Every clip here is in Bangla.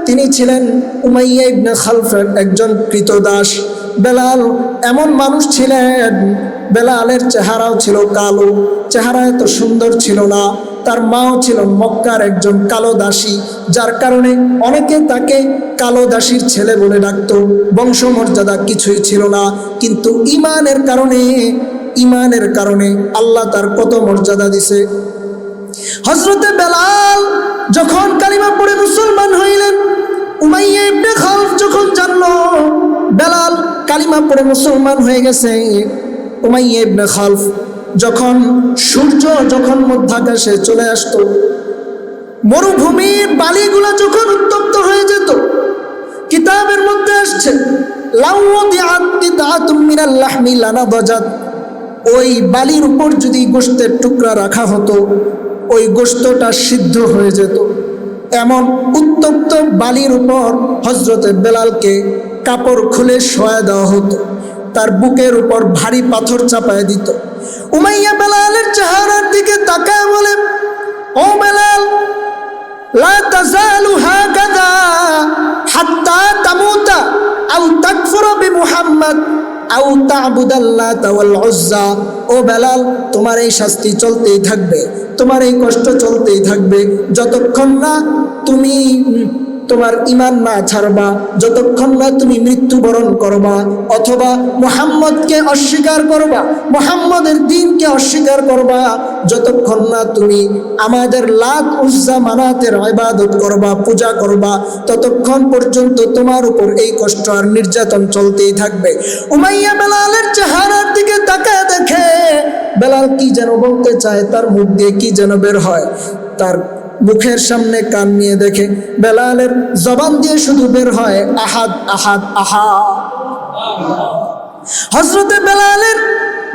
তিনি ছিলেন উমাইয়া ইবনে খালফের একজন কৃতদাস। বেলাল এমন মানুষ ছিলেন, বেলালের চেহারাও ছিল কালো, চেহারা এত সুন্দর ছিল না। তার মাও ছিল মক্কার একজন কালো দাসী, যার কারণে অনেকে তাকে কালো দাসীর ছেলে বলে ডাকত। বংশমর্যাদা কিছুই ছিল না, কিন্তু ইমানের কারণে আল্লাহ তার কত মর্যাদা দিছে। হযরতে বেলাল যখন কালিমা পড়ে মুসলমান হইলেন, উমাইয়া ইবনে খালফ যখন জানলো বেলাল কালিমা পড়ে মুসলমান হয়ে গেছে, উমাইয়া ইবনে খালফ সূর্য যখন মধ্যাকাশে চলে আসতো, মরুভূমির বালিগুলো যখন উত্তপ্ত হয়ে যেত, কিতাবের মধ্যে আসছে ওই বালির উপর যদি গোশতের টুকরা রাখা হতো, ওই গোশতটা সিদ্ধ হয়ে যেত। এমন উত্তপ্ত বালির উপর হযরতে বেলালকে কাপড় খুলে শোয়া দেওয়া হতো, তার বুকের উপর ভারী পাথর চাপায় দিত। উমাইয়া বেলালের চেহারার দিকে তাকায় বলে, ও বেলাল, লা তাজালু হাকাযা হাত্তা তামুতা আও তাকফুরা বিমুহাম্মদ আও তা'বুদাল্লাতা ওয়াল উজ্জা। ও বেলাল, তোমার এই শাস্তি চলতেই থাকবে, তোমার এই কষ্ট চলতেই থাকবে যতক্ষণ না তুমি তোমার ঈমান না ছাড়বা, যতক্ষণ না তুমি মৃত্যুবরণ করবা অথবা মুহাম্মদকে অস্বীকার করবা, মুহাম্মদের দ্বীনকে অস্বীকার করবা, যতক্ষণ না তুমি আমাদের লাত উজ্জা মানাতের ইবাদত করবা, পূজা করবা, ততক্ষণ পর্যন্ত তোমার উপর এই কষ্ট আর নির্যাতন চলতেই থাকবে। উমাইয়া বেলালের চেহারার দিকে তাকায় দেখে বেলাল কি যেন বলতে চায়, তার মুখ দিয়ে কি যেন বের হয়। তার মুখের সামনে কান নিয়ে দেখে বেলালের জবান দিয়ে শুধু বের হয় আহাদ আহাদ আহাদ। হযরতে বেলালের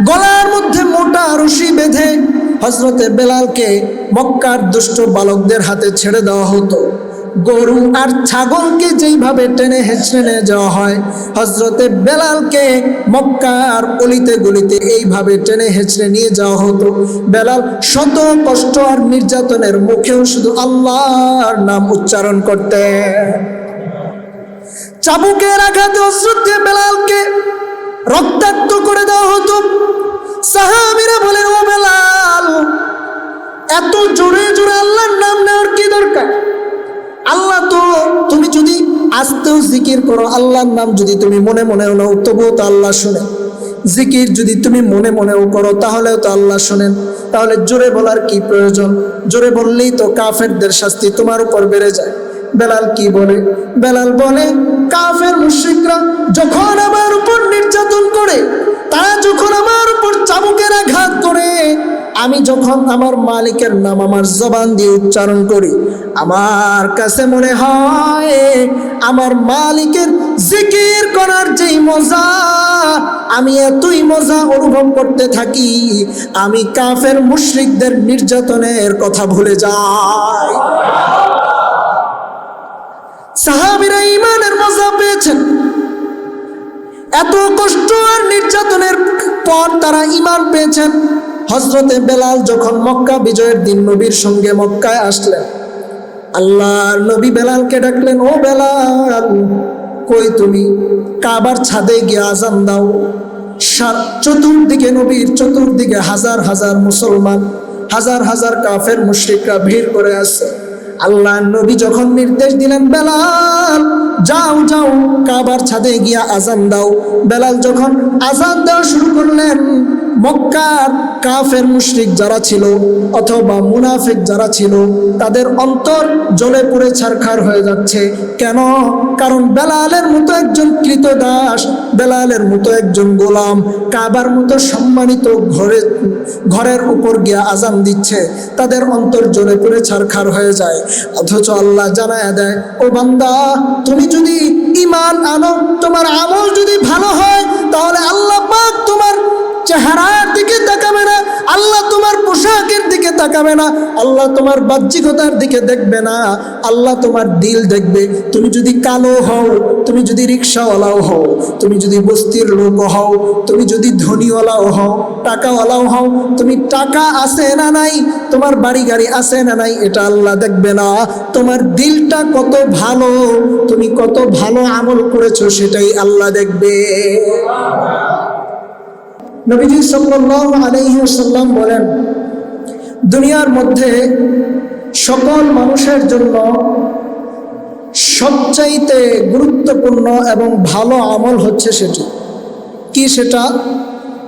গলার মধ্যে মোটা রশি বেঁধে হযরতে বেলালকে মক্কার দুষ্ট বালকদের হাতে ছেড়ে দেওয়া হতো। গরু আর ছাগলকে যেইভাবে টেনে হেঁচড়ে নিয়ে যাওয়া হয়, হযরতে বেলালকে মক্কার অলিতে গলিতে এইভাবে টেনে হেঁচড়ে নিয়ে যাওয়া হতো। বেলাল শত কষ্ট আর নির্যাতনের মুখেও শুধু আল্লাহর নাম উচ্চারণ করতে। চাবুকের আঘাতে হযরতে বেলালকে রক্তাক্ত করে দেওয়া হতো। সাহাবীরা বলেন, ও বেলাল, এত জোরে জোরে আল্লাহর নাম নেওয়ার কি দরকার? আল্লাহ তো, তুমি যদি আস্তেও জিকির করো, আল্লাহর নাম যদি তুমি মনে মনেও নাও, তবুও তো আল্লাহ শোনেন। জিকির যদি তুমি মনে মনেও করো, তাহলেও তো আল্লাহ শোনেন। তাহলে জোরে বলার কি প্রয়োজন? জোরে বললেই তো কাফেরদের শাস্তি তোমার উপর বেড়ে যায়। বেলাল কি বলে? বেলাল বলে, কাফের মুশরিকরা যখন আমার উপর নির্যাতন করে, তারা যখন আমার উপর চাবুকের আঘাত করে, আমি যখন আমার মালিকের নাম আমার জবান দিয়ে উচ্চারণ করি, আমার কাছে মনে হয় আমার মালিকের জিকির করার যেই মজা, আমি এতই মজা অনুভব করতে থাকি, আমি কাফের মুশরিকদের নির্যাতনের কথা ভুলে যাই। সাহাবীরা ঈমানের মজা পেয়েছেন। এত কষ্ট আর নির্যাতনের পর তারা ঈমান পেয়েছেন। হযরতে বেলাল যখন মক্কা বিজয়ের দিন নবীর সঙ্গে মক্কায় আসলেন, আল্লাহর নবী বেলালকে ডাকলেন, ও বেলাল, কই তুমি? কাবার ছাদে গিয়ে আজান দাও। চতুর্দিকে নবীর চতুর্দিকে হাজার হাজার মুসলমান, হাজার হাজার কাফের মুশরিকরা ভিড় করে আসছে। আল্লাহর নবী যখন নির্দেশ দিলেন, বেলাল যাও যাও কাবার ছাদে গিয়া আজান দাও, বেলাল যখন আজান দেওয়া শুরু করলেন, মক্কার কাফের মুশরিক যারা ছিল অথবা মুনাফিক যারা ছিল, তাদের অন্তর জ্বলে পুড়ে ছারখার হয়ে যাচ্ছে। কেন? কারণ বেলালের মতো একজন কৃতদাস, বেলালের মতো একজন গোলাম কাবার মতো সম্মানিত ঘরের উপর গিয়া আজান দিচ্ছে, তাদের অন্তর জ্বলে পুড়ে ছারখার হয়ে যায়। অথচ আল্লাহ জানায়া দেয়, ও বান্দা, তুমি যদি ঈমান আনো, তোমার আমল যদি ভালো হয়, তাহলে আল্লাহ পাক তোমার চেহারার দিকে তাকাবে না, আল্লাহ তোমার পোশাক পোশাকের দিকে তাকাবে না, আল্লাহ তোমার বাহ্যিকতার দিকে দেখবে না, আল্লাহ তোমার দিল দেখবে। তুমি যদি কালো হও, তুমি যদি রিক্সাওয়ালাও হও, তুমি যদি বস্তির লোক হও, তুমি যদি ধনীওয়ালাও হও, টাকাওয়ালাও হও, তুমি টাকা আছে না নাই, তোমার বাড়ি গাড়ি আছে না নাই, এটা আল্লাহ দেখবে না। তোমার দিলটা কত ভালো, তুমি কত ভালো আমল করেছো, সেটাই আল্লাহ দেখবে। নবীজি সাল্লাল্লাহু আলাইহি ওয়াসাল্লাম বলেন, দুনিয়ার মধ্যে সকল মানুষের জন্য সবচাইতে গুরুত্বপূর্ণ এবং ভালো আমল হচ্ছে সেটি কি?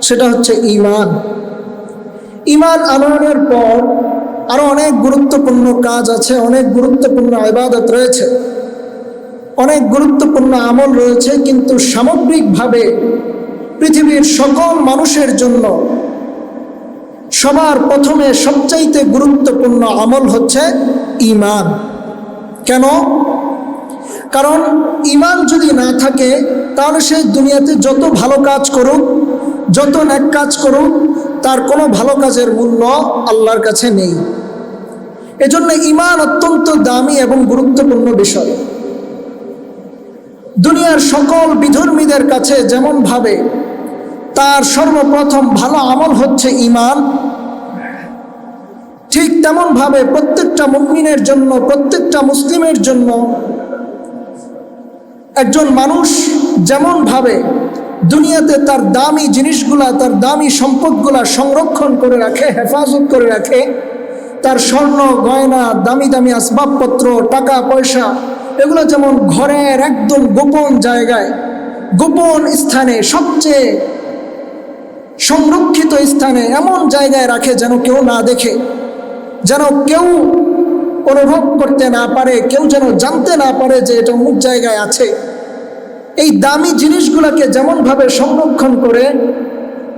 সেটা হচ্ছে ঈমান। ঈমান আনয়নের পর আরো অনেক গুরুত্বপূর্ণ কাজ আছে, অনেক গুরুত্বপূর্ণ ইবাদত রয়েছে, অনেক গুরুত্বপূর্ণ আমল রয়েছে, কিন্তু সামগ্রিকভাবে পৃথিবীর সকল মানুষের জন্য সবার প্রথমে সবচাইতে গুরুত্বপূর্ণ আমল হচ্ছে ঈমান। কেন? কারণ ঈমান যদি না থাকে তাহলে সে দুনিয়াতে যত ভালো কাজ করুক, যত নেক কাজ করুক, তার কোনো ভালো কাজের মূল্য আল্লাহর কাছে নেই। এজন্য ঈমান অত্যন্ত দামি এবং গুরুত্বপূর্ণ বিষয়। দুনিয়ার সকল বিধর্মীদের কাছে যেমন ভাবে তার সর্বপ্রথম ভালো আমল হচ্ছে ঈমান, ঠিক তেমন ভাবে প্রত্যেকটা মুমিনের জন্য, প্রত্যেকটা মুসলিমের জন্য একজন মানুষ যেমন ভাবে দুনিয়াতে তার দামি জিনিসগুলা, তার দামি সম্পদগুলা সংরক্ষণ করে রাখে, হেফাজত করে রাখে, তার স্বর্ণ গয়না, দামি দামি আসবাবপত্র, টাকা পয়সা, এগুলো যেমন ঘরের একদম গোপন জায়গায়, গোপন স্থানে, সবচেয়ে সংরক্ষিত স্থানে, এমন জায়গায় রাখে যেন কেউ না দেখে, যেন কেউ অনুভব করতে না পারে, কেউ যেন জানতে না পারে যে এটা অমুক জায়গায় আছে। এই দামি জিনিসগুলোকে যেমনভাবে সংরক্ষণ করে,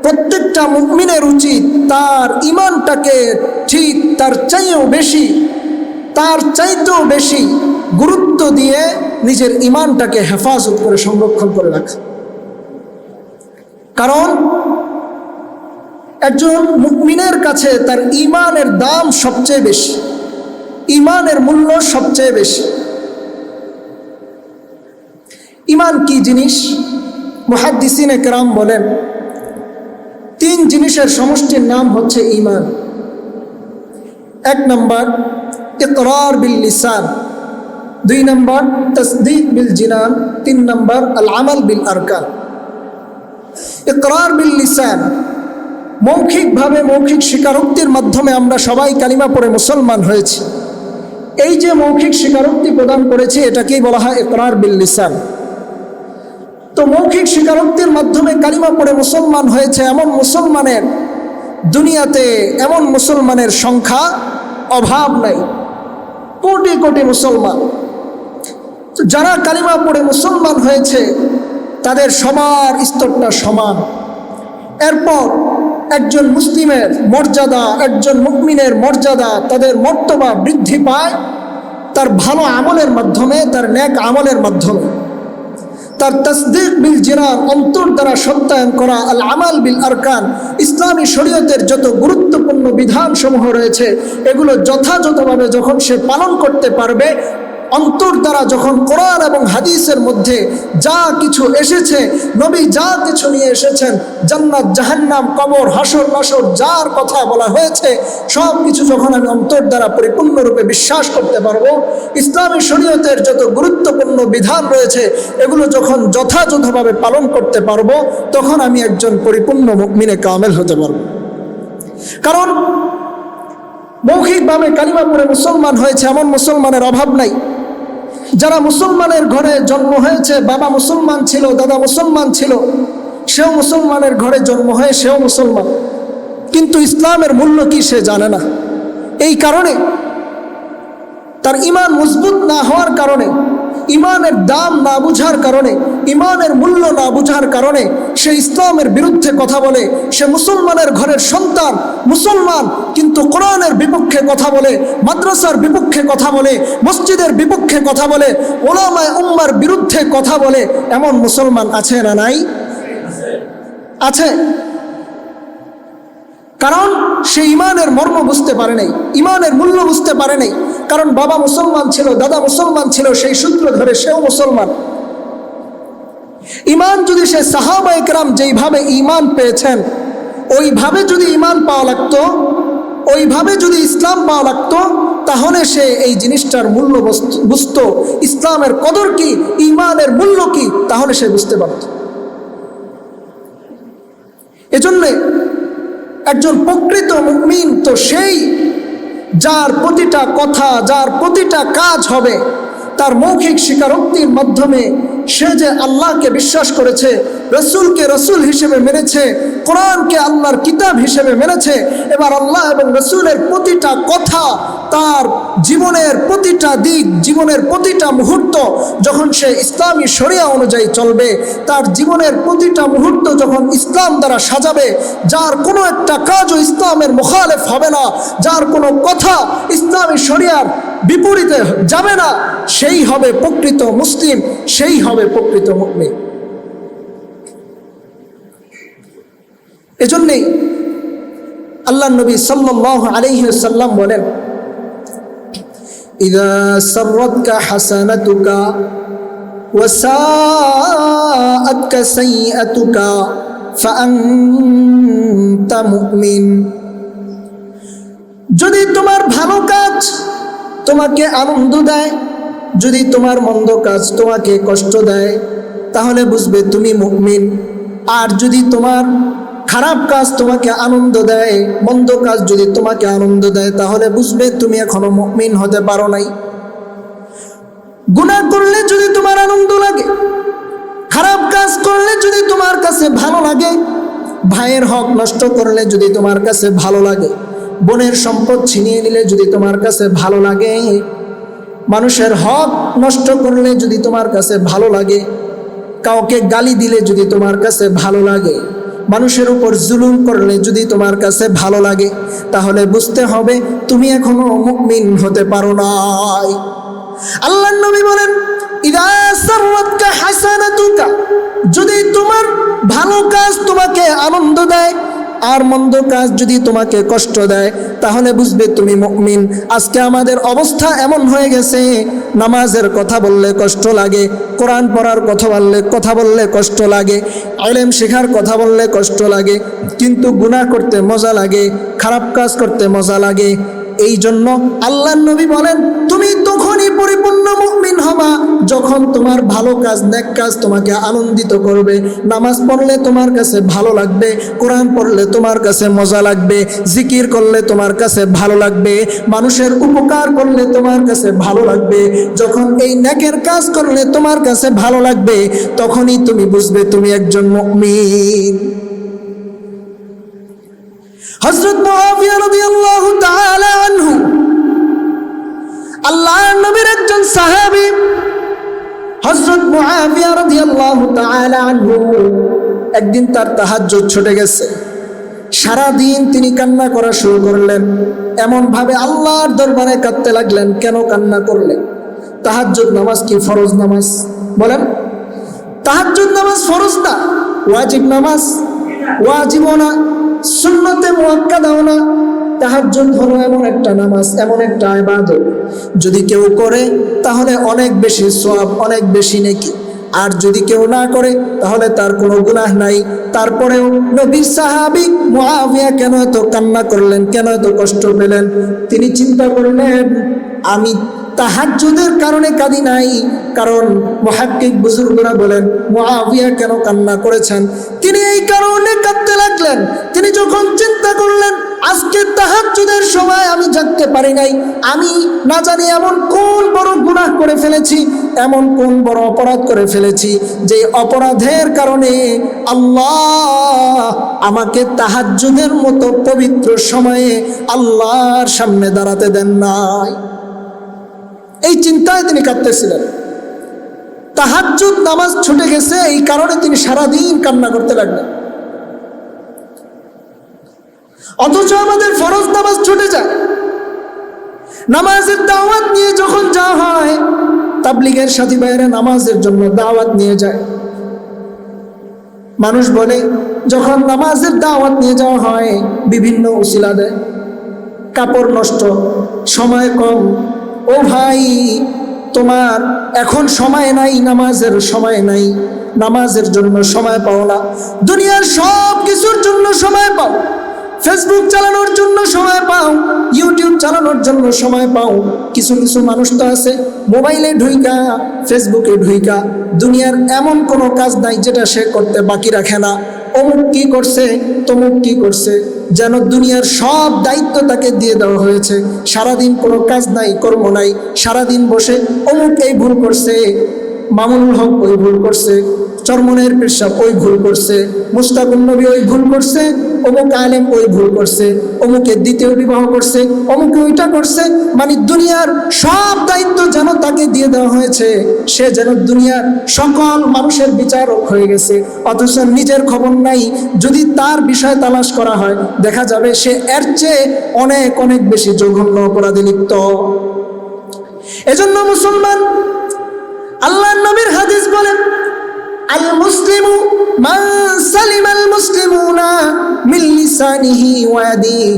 প্রত্যেকটা মুমিনের উচিত তার ঈমানটাকে ঠিক তার চাইতেও বেশি গুরুত্ব দিয়ে নিজের ঈমানটাকে হেফাজত করে সংরক্ষণ করে রাখা। কারণ একজন মুমিনের কাছে তার ঈমানের দাম সবচেয়ে বেশি, ঈমানের মূল্য সবচেয়ে বেশি। ঈমান কি জিনিস? মুহাদ্দিসিনে কেরাম বলেন, 3 জিনিসের সমষ্টির নাম হচ্ছে ঈমান। 1 নম্বর ইকরার বিল লিসান, 2 নম্বর তাসদীক বিল জিনান, 3 নম্বর আল আমাল বিল আরকান। ইকরার বিল লিসান, মৌখিকভাবে, মৌখিক স্বীকারোক্তির মাধ্যমে আমরা সবাই কালিমা পড়ে মুসলমান হয়েছি। এই যে মৌখিক স্বীকারোক্তি প্রদান করেছি, এটাকেই বলা হয় ইকরার বিল লিসান। তো মৌখিক স্বীকারোক্তির মাধ্যমে কালিমা পড়ে মুসলমান হয়েছে এমন মুসলমানের দুনিয়াতে, এমন মুসলমানের সংখ্যা অভাব নাই, কোটি কোটি মুসলমান। তো যারা কালিমা পড়ে মুসলমান হয়েছে তাদের সবার স্তরটা সমান। এরপর একজন মুসলিমের মর্যাদা, একজন মুমিনের মর্যাদা, তাদের মর্তবা বৃদ্ধি পায় তার ভালো আমলের মাধ্যমে, তার নেক আমলের মাধ্যমে। তার তাসদীক বিল জিনান, অন্তর দ্বারা সত্যায়ন করা, আল আমাল বিল আরকান, ইসলামী শরীয়তের যত গুরুত্বপূর্ণ বিধানসমূহ রয়েছে এগুলো যথাযথভাবে যখন সে পালন করতে পারবে, অন্তর দ্বারা যখন কোরআন এবং হাদিসের মধ্যে যা কিছু এসেছে, নবী যা কিছু নিয়ে এসেছেন, জান্নাত জাহান্নাম, কবর, হাসর নাসর, যার কথা বলা হয়েছে সব কিছু যখন আমি অন্তর দ্বারা পরিপূর্ণরূপে বিশ্বাস করতে পারবো, ইসলামী শরীয়তের যত গুরুত্বপূর্ণ বিধান রয়েছে এগুলো যখন যথাযথভাবে পালন করতে পারবো, তখন আমি একজন পরিপূর্ণ মুমিনে কামেল হতে পারবো। কারণ মৌখিকভাবে কালিমা পড়ে মুসলমান হয়েছে এমন মুসলমানের অভাব নাই। যারা মুসলমানের ঘরে জন্ম হয়েছে, বাবা মুসলমান ছিল, দাদা মুসলমান ছিল, সেও মুসলমানের ঘরে জন্ম হয়ে সেও মুসলমান, কিন্তু ইসলামের মূল্য কি সে জানে না। এই কারণে তার ঈমান মজবুত না হওয়ার কারণে, ঈমানের দাম না বুঝার কারণে, ঈমানের মূল্য না বুঝার কারণে সে ইসলামের বিরুদ্ধে কথা বলে। সে মুসলমানের ঘরের সন্তান, মুসলমান, কিন্তু কোরআনের বিপক্ষে কথা বলে, মাদ্রাসার বিপক্ষে কথা বলে, মসজিদের বিপক্ষে কথা বলে, উলামায়ে উম্মার বিরুদ্ধে কথা বলে। এমন মুসলমান আছে না নাই? আছে। কারণ সে ইমানের মর্ম বুঝতে পারে নাই, ইমানের মূল্য বুঝতে পারে নাই। কারণ বাবা মুসলমান ছিল, দাদা মুসলমান ছিল, সেই সূত্র ধরে সেও মুসলমান। ইমান যদি সে সাহাবায়ে কেরাম যেইভাবে ইমান পেয়েছেন ওইভাবে যদি ইমান পাওয়া লাগতো, ওইভাবে যদি ইসলাম পাওয়া লাগতো, তাহলে সে এই জিনিসটার মূল্য বুঝতো, ইসলামের কদর কি, ইমানের মূল্য কি, তাহলে সে বুঝতে পারত। এজন্যে একজন প্রকৃত মুমিন তো সেই যার প্রতিটা কথা, যার প্রতিটা কাজ হবে তার মৌখিক স্বীকারোক্তির মাধ্যমে সে যে আল্লাহকে বিশ্বাস করেছে, রসুলকে রসুল হিসেবে মেনেছে, কোরআনকে আল্লাহর কিতাব হিসেবে মেনেছে। এবার আল্লাহ এবং রসুলের প্রতিটা কথা, তার জীবনের প্রতিটা দিক, জীবনের প্রতিটা মুহূর্ত যখন সে ইসলামী শরিয়া অনুযায়ী চলবে, তার জীবনের প্রতিটা মুহূর্ত যখন ইসলাম দ্বারা সাজাবে, যার কোনো একটা কাজও ইসলামের মুখালেফ হবে না, যার কোনো কথা ইসলামী শরিয়ার বিপরীতে যাবে না, সেই হবে প্রকৃত মুসলিম, সেই হবে প্রকৃত মুমিন। এজন্যই আল্লাহ নবী সাল্লাল্লাহু আলাইহি ওয়াসাল্লাম বলেন, ইযা সাররাতকা হাসানাতুকা ওয়া সাআতকা সাইয়্যাতুকা ফাআনতা মুমিন। যদি তোমার ভালো কাজ তোমাকে আনন্দ দেয়, যদি তোমার মন্দ কাজ তোমাকে কষ্ট দেয়, তাহলে বুঝবে তুমি মুমিন। আর যদি তোমার খারাপ কাজ তোমাকে আনন্দ দেয়, মন্দ কাজ যদি তোমাকে আনন্দ দেয়, তাহলে বুঝবে তুমি এখনো মুমিন হতে পারো নাই। গুনাহ করলে যদি তোমার আনন্দ লাগে, খারাপ কাজ করলে যদি তোমার কাছে ভালো লাগে, ভাইয়ের হক নষ্ট করলে যদি তোমার কাছে ভালো লাগে, বোনের সম্পদ ছিনিয়ে নিলে যদি তোমার কাছে ভালো লাগে, মানুষের হক নষ্ট করলে যদি তোমার কাছে ভালো লাগে, কাউকে গালি দিলে যদি তোমার কাছে ভালো লাগে, মানুষের উপর জুলুম করলে যদি তোমার কাছে ভালো লাগে, তাহলে বুঝতে হবে তুমি এখনো মুমিন হতে পারো নাই। আল্লাহর নবী বলেন, ইযা সাররাতকা হাসানাতুকা, যদি তোমার ভালো কাজ তোমাকে আনন্দ দেয় আর মন্দ কাজ যদি তোমাকে কষ্ট দেয়, তাহলে বুঝবে তুমি মুমিন। আজকে আমাদের অবস্থা এমন হয়ে গেছে, নামাজের কথা বললে কষ্ট লাগে, কোরআন পড়ার কথা বললে কষ্ট লাগে, ইলম শেখার কথা বললে কষ্ট লাগে, কিন্তু গুনাহ করতে মজা লাগে, খারাপ কাজ করতে মজা লাগে। এই জন্য আল্লাহর নবী বলেন, তুমি তখনই পরিপূর্ণ মুমিন হবা যখন তোমার ভালো কাজ, নেক কাজ তোমাকে আনন্দিত করবে। নামাজ পড়লে তোমার কাছে ভালো লাগবে, কোরআন পড়লে তোমার কাছে মজা লাগবে, জিকির করলে তোমার কাছে ভালো লাগবে, মানুষের উপকার করলে তোমার কাছে ভালো লাগবে। যখন এই নেকের কাজ করলে তোমার কাছে ভালো লাগবে, তখনই তুমি বুঝবে তুমি একজন মুমিন। হযরত মুআবিয়া রাদিয়াল্লাহু তাআলা আনহু, আল্লাহর নবীর একজন সাহাবী, হযরত মুআবিয়া রাদিয়াল্লাহু তাআলা আনহু, একদিন তার তাহাজ্জুদ ছুটে গেছে। সারা দিন তিনি কান্না করা শুরু করলেন, এমন ভাবে আল্লাহর দরবারে কাঁদতে লাগলেন। কেন কান্না করলেন? তাহাজ্জুদ নামাজ কি ফরজ নামাজ? বলেন, তাহাজ্জুদ নামাজ ফরজ না, ওয়াজিব নামাজ, ওয়াজিবও না, সুন্নতে মুআক্কাদাও না। তাহাজ্জুদ হলো এমন একটা নামাজ, এমন একটা ইবাদত, যদি কেউ করে তাহলে অনেক বেশি সওয়াব, অনেক বেশি নেকি। আর যদি কেউ না করে তাহলে তার কোনো গুনাহ নাই। তারপরেও নবীর সাহাবী মুআবিয়া কেন এত কান্না করলেন, কেন এত কষ্ট পেলেন? তিনি চিন্তা করলেন, আমি তাহাজ্জুদের কারণে কাঁদি নাই। কারণ মুহাক্কিক বুজুর্গরা বলেন মুআবিয়া কেন কান্না করেছেন, তিনি এই কারণে কাঁদতে লাগলেন। তিনি যখন চিন্তা করলেন, আজকে তাহাজ্জুদের সময় আমি জাগতে পারি নাই, আমি না জানি এমন কোন বড় গুনাহ করে ফেলেছি, এমন কোন বড় অপরাধ করে ফেলেছি, যে অপরাধের কারণে আল্লাহ আমাকে তাহাজ্জুদের মতো পবিত্র সময়ে আল্লাহর সামনে দাঁড়াতে দেন নাই। এই চিন্তায় তিনি কাঁদতেছিলেন। তাহাজ্জুদ নামাজ ছুটে গেছে, এই কারণে তিনি সারাদিন কান্না করতে লাগলেন। অথচ আমাদের ফরজ নামাজ ছুটে যায়। নামাজের দাওয়াত নিয়ে যখন যাওয়া হয়, তাবলীগের সাথী ভাইয়েরা নামাজের জন্য দাওয়াত নিয়ে যায়। মানুষ বলে যখন নামাজের দাওয়াত নিয়ে যাওয়া হয় বিভিন্ন উসিলা দেয়, কাপড় নষ্ট, সময় কম। ও ভাই, তোমার এখন সময় নাই, নামাজের সময় নাই, নামাজের জন্য সময় পাও না, দুনিয়ার সব কিছুর জন্য সময় পাও, ফেসবুক চালানোর জন্য সময় পাও, ইউটিউব চালানোর জন্য সময় পাও। কিছু কিছু মানুষ তো আছে মোবাইলে ঢুইকা, ফেসবুকে ঢুইকা দুনিয়ার এমন কোনো কাজ নাই যেটা সে করতে বাকি রাখে না। অমুক কি করছে, তমুক কি করছে, যেন দুনিয়ার সব দায়িত্ব তাকে দিয়ে দেওয়া হয়েছে। সারাদিন কোনো কাজ নাই, কর্ম নাই, সারাদিন বসে অমুক এই ভুল করছে, মামুনুল হক ওই ভুল করছে, চরমনের পেশাব ওই ভুল করছে, মুস্তাকুন নবী ওই ভুল করছে, অমুক আলেম ওই ভুল করছে, অমুকে দ্বিতীয় বিবাহ করছে, অমুকে ওইটা করছে। মানে দুনিয়ার সব দায়িত্ব যেন তাকে দিয়ে দেওয়া হয়েছে, সে যেন দুনিয়ার সকল মানুষের বিচারক হয়ে গেছে, অথচ নিজের খবর নাই। যদি তার বিষয় তালাশ করা হয়, দেখা যাবে সে এর চেয়ে অনেক অনেক বেশি জঘন্য অপরাধে লিপ্ত। এজন্য মুসলমান, আল্লাহর নবীর হাদিস বলেন, আল মুসলিমু মান সালিমাল মুসলিমুনা মিন লিসানিহি ওয়া ইয়াদিহি।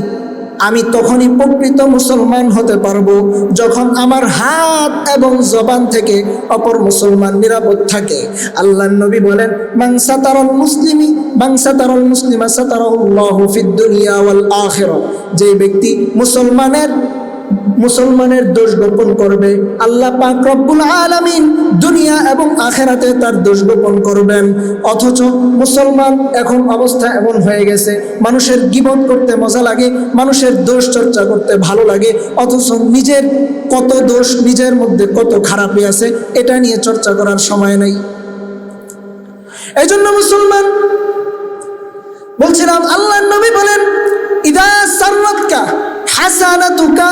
আমি তখনই প্রকৃত মুসলমান হতে পারবো যখন আমার হাত এবং জবান থেকে অপর মুসলমান নিরাপদ থাকে। আল্লাহর নবী বলেন, মান সাতারাল মুসলিমা সাতারাহুল্লাহু ফিদ দুনিয়া ওয়াল আখিরাহ। যে ব্যক্তি মুসলমানের দোষ গোপন করবে, আল্লাহ পাক রব্বুল আলামিন দুনিয়া এবং আখিরাতে তার দোষ গোপন করবেন। অথচ মুসলমান এখন অবস্থা এমন হয়ে গেছে, মানুষের গীবত করতে মজা লাগে, মানুষের দোষ চর্চা করতে ভালো লাগে, অথচ নিজের কত দোষ, নিজের মধ্যে কত খারাপই আছে এটা নিয়ে চর্চা করার সময় নেই। এই জন্য মুসলমান, বলছিলাম আল্লাহর নবী বলেন, ইদা সাররাতকা হাসানাতুকা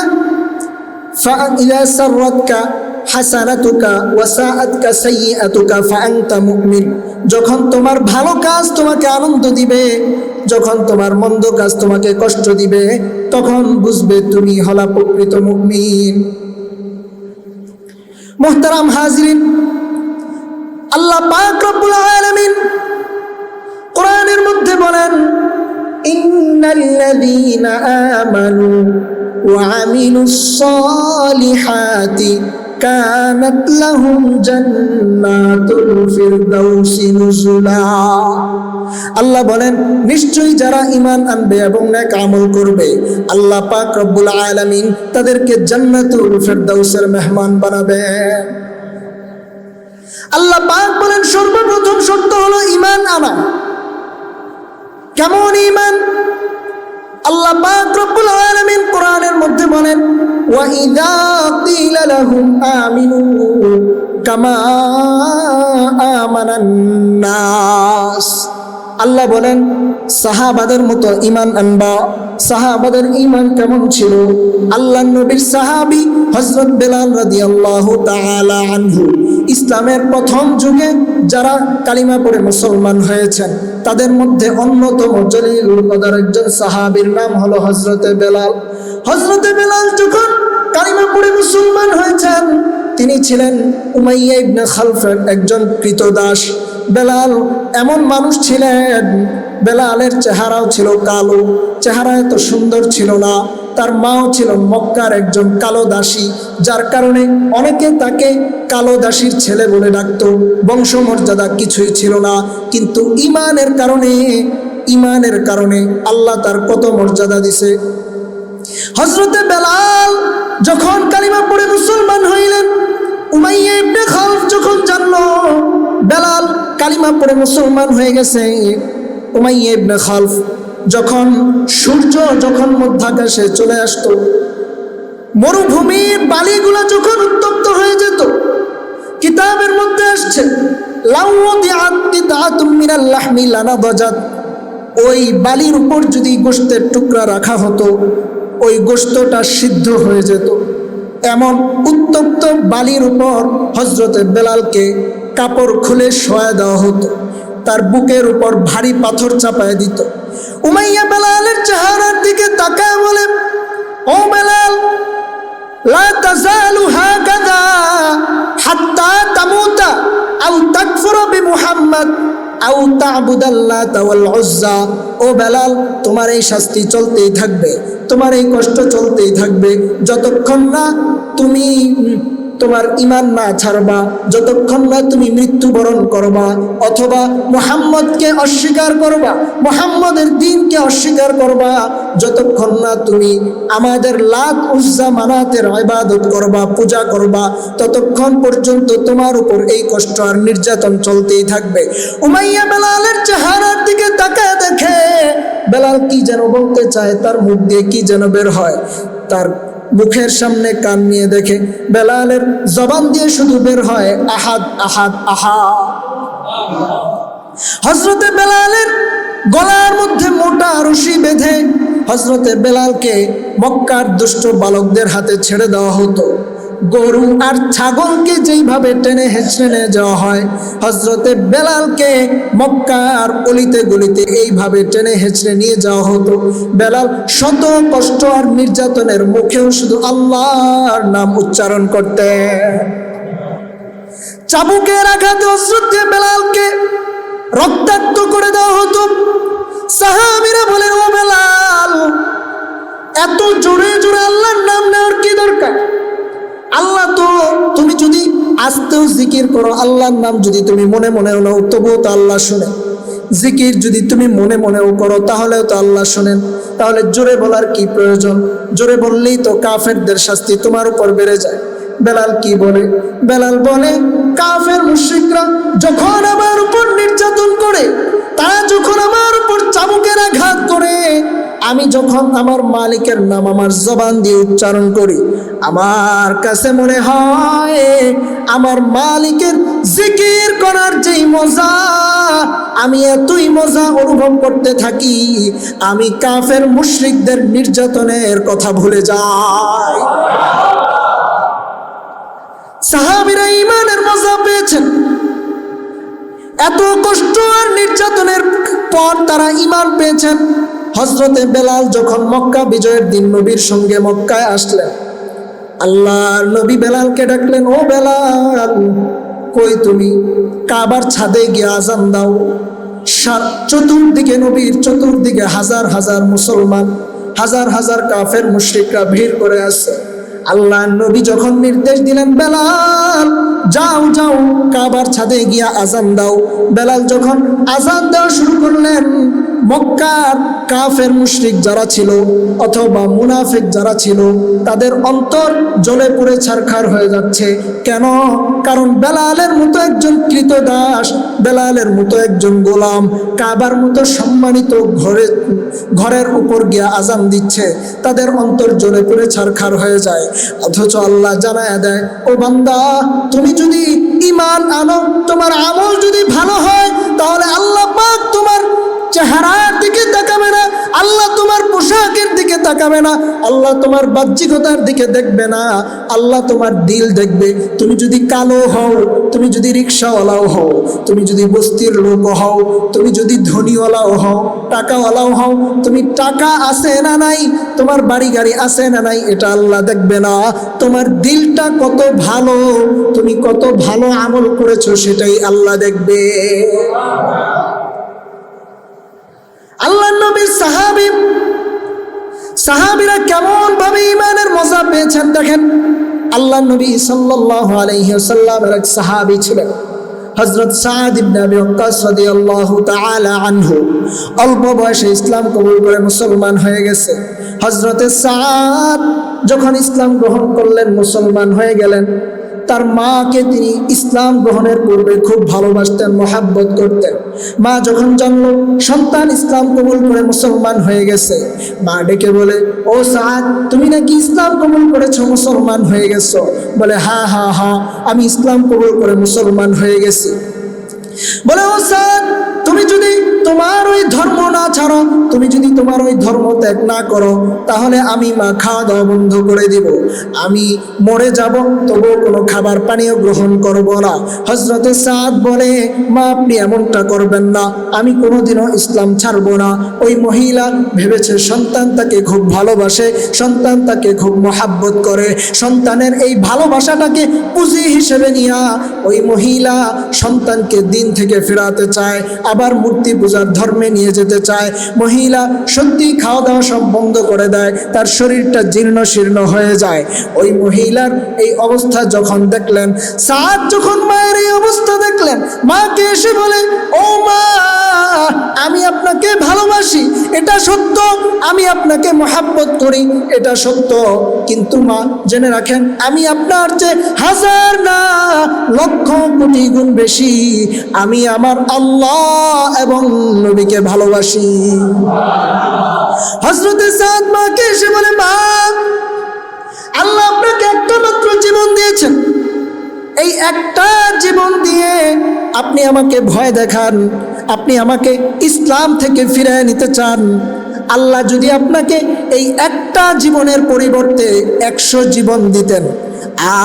فإذا سرتك حسنتك وساءتك سيئتك فأنت مؤمن। যখন তোমার ভালো কাজ তোমাকে আনন্দ দিবে, যখন তোমার মন্দ কাজ তোমাকে কষ্ট দিবে, তখন বুঝবে তুমি হলা প্রকৃত মুমিন। মুহতারাম হাজিরিন, আল্লাহ পাক রব্বুল আলামিন কোরআনের মধ্যে বলেন, ইন্নাল্লাযীনা আমানু وعملوا الصالحات كانت لهم جنات الفردوس نزلا। আল্লাহ বলেন, নিশ্চয়ই যারা ঈমান আনবে এবং নেক আমল করবে, আল্লাহ পাক রব্বুল আলামিন তাদেরকে জান্নাতুল ফিরদাউসের মেহমান বানাবেন। আল্লাহ পাক বলেন, সর্বপ্রথম শর্ত হলো ঈমান আনা। কেমন ঈমান? আল্লাহ পাক রব্বুল আলামিন কোরআনের মধ্যে বলেন, ওয়া ইযা ক্বিলা লাহুম আমিনু কামা আমানান নাস। আল্লাহ বলেন, সাহাবাদের মতো ঈমান আনবা। সাহাবাদের ঈমান কেমন ছিল? আল্লাহর নবীর সাহাবী হযরত বেলাল রাদিয়াল্লাহু তাআলা আনহু, ইসলামের প্রথম যুগে যারা কালিমা পড়ে মুসলমান হয়েছেন, তাদের মধ্যে অন্যতম জলিলুল কদর একজন সাহাবীর নাম হলো হযরতে বেলাল। হযরতে বেলাল যখন কালিমা পড়ে মুসলমান হয়েছেন, তিনি ছিলেন উমাইয়া ইবনে খালফের একজন কৃতদাস। বেলাল এমন মানুষ ছিলেন, বেলালের চেহারাও ছিল কালো, চেহারা এত সুন্দর ছিল না। তার মাও ছিল মক্কার একজন কালো দাসী, যার কারণে অনেকে তাকে কালো দাসীর ছেলে বলে ডাকত। বংশমর্যাদা কিছুই ছিল না, কিন্তু ইমানের কারণে আল্লাহ তার কত মর্যাদা দিছে। হযরতে বেলাল যখন কালিমা পড়ে মুসলমান হইলেন, উমাইয়া ইবনে খালফ যখন জানলো বেলাল কালিমা পড়ে মুসলমান হয়ে গেছে, উমাইয়া ইবনে খালফ সূর্য যখন মধ্যাকাশে চলে আসতো, মরুভূমির বালিগুলা যখন উত্তপ্ত হয়ে যেত, কিতাবের মধ্যে আসছে ওই বালির উপর যদি গোশতের টুকরা রাখা হতো, ওই গোশতটা সিদ্ধ হয়ে যেত। এমন উত্তপ্ত বালির উপর হযরতে বেলালকে কাপড় খুলে শোয়া দেওয়া হতো, তার বুকের উপর ভারী পাথর চাপায় দিত। উমাইয়া বেলালের চেহারার দিকে তাকায় বলে, ও বেলাল, লা তাজালু হাকাযা হাত্তা তামুতা আও তাকফুরা বিমুহাম্মদ। আও তা'বুদাল্লাতা ওয়াল উজ্জা। ও বেলাল, তোমার এই শাস্তি চলতেই থাকবে, তোমার এই কষ্ট চলতেই থাকবে যতক্ষণ না তুমি তোমার ঈমান না ছাড়বা, যতক্ষণ না তুমি মৃত্যুবরণ করবা অথবা মুহাম্মদকে অস্বীকার করবা, মুহাম্মদের দ্বীনকে অস্বীকার করবা, যতক্ষণ না তুমি আমাদের লাত উজ্জা মানাতের ইবাদত করবা, পূজা করবা, ততক্ষণ পর্যন্ত তোমার উপর এই কষ্ট আর নির্যাতন চলতেই থাকবে। উমাইয়া বেলালের চেহারার দিকে তাকায় দেখে বেলাল কি যেন বলতে চায়, তার মুখ দিয়ে কি যেন বের হয়। তার মুখের সামনে কান নিয়ে দেখে বেলালের জবান দিয়ে শুধু বের হয় আহাদ আহাদ আহাদ। হযরতে বেলালের গলার মধ্যে মোটা রশি বেঁধে হযরতে বেলালকে মক্কার দুষ্ট বালকদের হাতে ছেড়ে দেওয়া হতো। গরু আর ছাগলকে যেইভাবে টেনে হেঁচড়ে নিয়ে যাওয়া হয়, হযরতে বেলালকে মক্কার অলিতে গলিতে এইভাবে টেনে হেঁচড়ে নিয়ে যাওয়া হতো। বেলাল শত কষ্ট আর নির্যাতনের মুখেও শুধু আল্লাহর নাম উচ্চারণ করতে। চাবুকের আঘাতে হযরতে বেলালকে রক্তাক্ত করে দেওয়া হতো। সাহাবীরা বলেন, ও বেলাল, এত জোরে জোরে আল্লাহর নাম নেওয়ার কি দরকার? আল্লাহ তো, তুমি যদি আস্তেও জিকির করো, আল্লাহর নাম যদি তুমি মনে মনেও নাও, তবুও তো আল্লাহ শোনেন। জিকির যদি তুমি মনে মনেও করো, তাহলেও তো আল্লাহ শোনেন। তাহলে জোরে বলার কি প্রয়োজন? জোরে বললেই তো কাফেরদের শাস্তি তোমার উপর বেড়ে যায়। বেলাল কি বলে? বেলাল বলে, কাফের মুশরিকরা যখন আমার উপর নির্যাতন করে, তারা যখন আমার উপর চাবুকের আঘাত করে, আমি যখন আমার মালিকের নাম আমার জবান দিয়ে উচ্চারণ করি, আমার কাছে মনে হয় আমার মালিকের জিকির করার যেই মজা, আমি এতই মজা অনুভব করতে থাকি, আমি কাফের মুশরিকদের নির্যাতনের কথা ভুলে যাই। সাহাবীরা ঈমানের মজা পেয়েছেন। এত কষ্ট আর নির্যাতনের পর তারা ঈমান পেয়েছেন। হযরতে বেলাল যখন মক্কা বিজয়ের দিন নবীর সঙ্গে মক্কায় আসলেন, আল্লাহর নবী বেলালকে ডাকলেন, ও বেলাল, কই তুমি? কাবার ছাদে গিয়ে আজান দাও। চতুর্দিকে নবীর চতুর্দিকে হাজার হাজার মুসলমান, হাজার হাজার কাফের মুশরিকরা ভিড় করে আছে। আল্লাহর নবী যখন নির্দেশ দিলেন, বেলাল যাও যাও কাবার ছাদে গিয়া আজান দাও, বেলাল যখন আজান দেওয়া শুরু করলেন, মক্কার কাফের মুশরিক যারা ছিল অথবা মুনাফিক যারা ছিল, তাদের অন্তর জ্বলে পুড়ে ছারখার হয়ে যাচ্ছে। কেন? কারণ বেলালের মতো একজন কৃতদাস, বেলালের মতো একজন গোলাম কাবার মতো সম্মানিত ঘরের উপর গিয়া আজান দিচ্ছে, তাদের অন্তর জ্বলে পুড়ে ছারখার হয়ে যায়। অথচ আল্লাহ জানায়া দেয়, ও বান্দা, তুমি যদি ঈমান আনো, তোমার আমল যদি ভালো হয়, তাহলে আল্লাহ পাক তোমার চেহারার দিকে তাকাবে না, আল্লাহ তোমার পোশাকের দিকে তাকাবে না, আল্লাহ তোমার বাহ্যিকতার দিকে দেখবে না, আল্লাহ তোমার দিল দেখবে। তুমি যদি কালো হও, তুমি যদি রিক্সাওয়ালাও হও, তুমি যদি বস্তির লোক হও, তুমি যদি ধনীওয়ালাও হও, টাকাওয়ালাও হও, তুমি টাকা আছে না নাই, তোমার বাড়ি গাড়ি আছে না নাই, এটা আল্লাহ দেখবে না। তোমার দিলটা কত ভালো, তুমি কত ভালো আমল করেছো, সেটাই আল্লাহ দেখবে। আল্লাহর নবীর সাহাবীরা কেমন ভাবে ঈমানের মজা পেয়েছেন দেখেন। আল্লাহর নবী সাল্লাল্লাহু আলাইহি ওয়াসাল্লামের এক সাহাবী ছিলেন হযরত সাদ ইবনে আবি ওয়াক্কাস রাদিয়াল্লাহু তাআলা আনহু। অল্প বয়সে ইসলাম কবুল করে মুসলমান হয়ে গেছে। হযরতে সাদ যখন ইসলাম গ্রহণ করলেন, মুসলমান হয়ে গেলেন, তার মাকে তিনি ইসলাম গ্রহণের পূর্বে খুব ভালোবাসতেন, মহাব্বত করতেন। মা যখন জানলো সন্তান ইসলাম কবুল করে মুসলমান হয়ে গেছে, মা ডেকে বলে, ও সাদ, তুমি নাকি ইসলাম কবুল করেছো, মুসলমান হয়ে গেছো? বলে, হ্যাঁ হ্যাঁ হ্যাঁ, আমি ইসলাম কবুল করে মুসলমান হয়ে গেছি। বলে, ও সাদ, তুমি যদি তোমার ওই ধর্ম না ছাড়ো, তুমি যদি তোমার ওই ধর্ম ত্যাগ না করো, তাহলে আমি মা খাওয়া দাওয়া বন্ধ করে দিব, আমি মরে যাব, তবুও কোনো খাবার পানীয় গ্রহণ করব না। হযরতে সাদ বলে, মা আপনি এমনটা করবেন না, আমি কোনোদিনও ইসলাম ছাড়বো না। ওই মহিলা ভেবেছে সন্তান তাকে খুব ভালোবাসে, সন্তান তাকে খুব মহাব্বত করে, সন্তানের এই ভালোবাসাটাকে পুঁজি হিসেবে নিয়া ওই মহিলা সন্তানকে দিন থেকে ফেরাতে চায়, আবার মূর্তি পূজার ধর্মে নিয়ে যেতে চায়। মহিলা সত্যি খাওয়া দাওয়া সব বন্ধ করে দেয়, তার শরীরটা জীর্ণ শীর্ণ হয়ে যায়। ওই মহিলার এই অবস্থা যখন দেখলেন, সাদ যখন মায়ের এই অবস্থা দেখলেন, মাকে এসে বলে, ও মা, আমি আপনাকে ভালোবাসি, এটা সত্য, আমি আপনাকে মহাব্বত করি, এটা সত্য, কিন্তু মা জেনে রাখেন আমি আপনার চেয়ে হাজার না লক্ষ কোটি গুণ বেশি আমি আমার আল্লাহ এবং নবীকে ভালোবাসি। হযরত সাদ মাকে এসে বলে, মা, আল্লাহ আপনাকে একটা মাত্র জীবন দিয়েছেন, এই একটা জীবন দিয়ে আপনি আমাকে ভয় দেখান, আপনি আমাকে ইসলাম থেকে ফিরিয়ে নিতে চান। আল্লাহ যদি আপনাকে এই একটা জীবনের পরিবর্তে 100 জীবন দিতেন,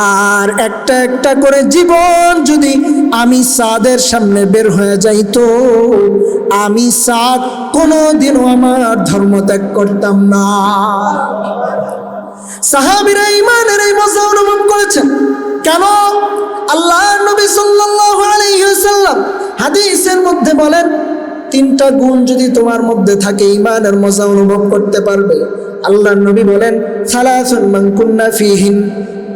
আর একটা একটা করে জীবন যদি আমি সাদের সামনে বের হয়ে যাইতো, আমি সাদ কোনোদিনও আমার ধর্ম ত্যাগ করতাম না। সাহাবীরা ঈমানের এই মজা অনুভব করেছেন। কেন? আল্লাহর নবী সাল্লাল্লাহু আলাইহি ওয়াসাল্লাম হাদিসের মধ্যে বলেন, 3টা গুণ যদি তোমার মধ্যে থাকে ঈমানের মজা অনুভব করতে পারবে। আল্লাহর নবী বলেন, সালাসুন মান কুন্না ফীহিন